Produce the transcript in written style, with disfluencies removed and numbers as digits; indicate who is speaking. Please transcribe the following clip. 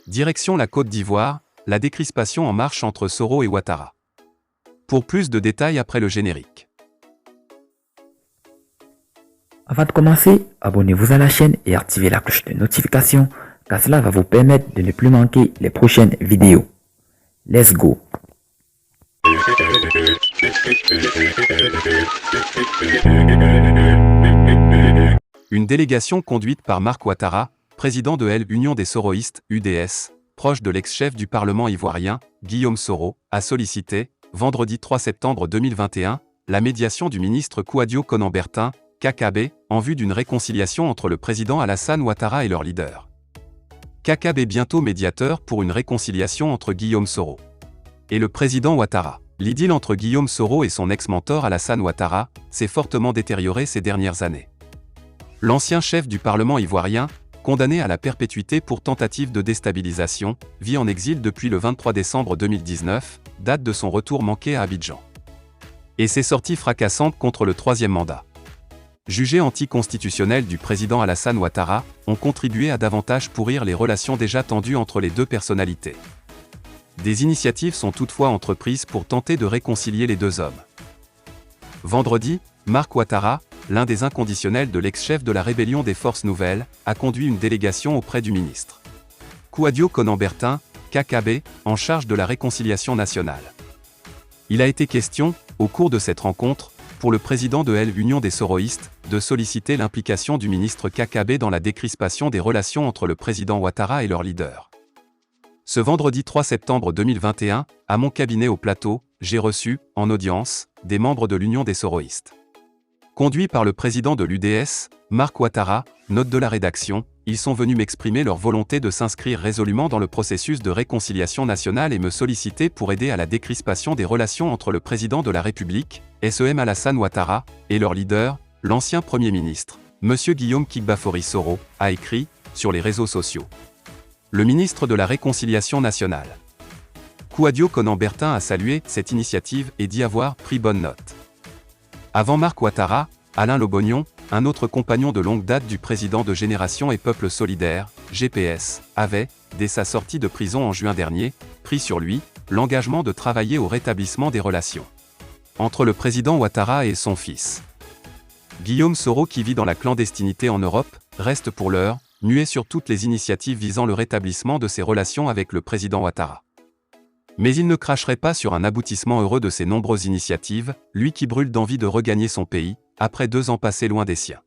Speaker 1: Direction la Côte d'Ivoire, la décrispation en marche entre Soro et Ouattara. Pour plus de détails après le générique.
Speaker 2: Avant de commencer, abonnez-vous à la chaîne et activez la cloche de notification, car cela va vous permettre de ne plus manquer les prochaines vidéos. Let's go!
Speaker 1: Une délégation conduite par Marc Ouattara, président de l'Union des Soroïstes, UDS, proche de l'ex-chef du Parlement ivoirien, Guillaume Soro, a sollicité, vendredi 3 septembre 2021, la médiation du ministre Kouadio Konan-Bertin, KKB, en vue d'une réconciliation entre le président Alassane Ouattara et leur leader. KKB bientôt médiateur pour une réconciliation entre Guillaume Soro et le président Ouattara. L'idylle entre Guillaume Soro et son ex-mentor Alassane Ouattara s'est fortement détériorée ces dernières années. L'ancien chef du Parlement ivoirien, condamné à la perpétuité pour tentative de déstabilisation, vit en exil depuis le 23 décembre 2019, date de son retour manqué à Abidjan. Et ses sorties fracassantes contre le troisième mandat, jugées anticonstitutionnelles du président Alassane Ouattara, ont contribué à davantage pourrir les relations déjà tendues entre les deux personnalités. Des initiatives sont toutefois entreprises pour tenter de réconcilier les deux hommes. Vendredi, Marc Ouattara, l'un des inconditionnels de l'ex-chef de la rébellion des Forces Nouvelles, a conduit une délégation auprès du ministre Kouadio Konan-Bertin, KKB, en charge de la réconciliation nationale. Il a été question, au cours de cette rencontre, pour le président de l'Union des Soroïstes, de solliciter l'implication du ministre KKB dans la décrispation des relations entre le président Ouattara et leur leader. Ce vendredi 3 septembre 2021, à mon cabinet au Plateau, j'ai reçu, en audience, des membres de l'Union des Soroïstes. Conduits par le président de l'UDS, Marc Ouattara, note de la rédaction, ils sont venus m'exprimer leur volonté de s'inscrire résolument dans le processus de réconciliation nationale et me solliciter pour aider à la décrispation des relations entre le président de la République, SEM Alassane Ouattara, et leur leader, l'ancien Premier ministre, M. Guillaume Kigbafori Soro, a écrit, sur les réseaux sociaux. Le ministre de la Réconciliation nationale, Kouadio Konan-Bertin, a salué cette initiative et dit avoir pris bonne note. Avant Marc Ouattara, Alain Lobognon, un autre compagnon de longue date du président de Génération et Peuple Solidaire, GPS, avait, dès sa sortie de prison en juin dernier, pris sur lui l'engagement de travailler au rétablissement des relations entre le président Ouattara et son fils. Guillaume Soro, qui vit dans la clandestinité en Europe, reste pour l'heure muet sur toutes les initiatives visant le rétablissement de ses relations avec le président Ouattara. Mais il ne cracherait pas sur un aboutissement heureux de ces nombreuses initiatives, lui qui brûle d'envie de regagner son pays, après 2 ans passés loin des siens.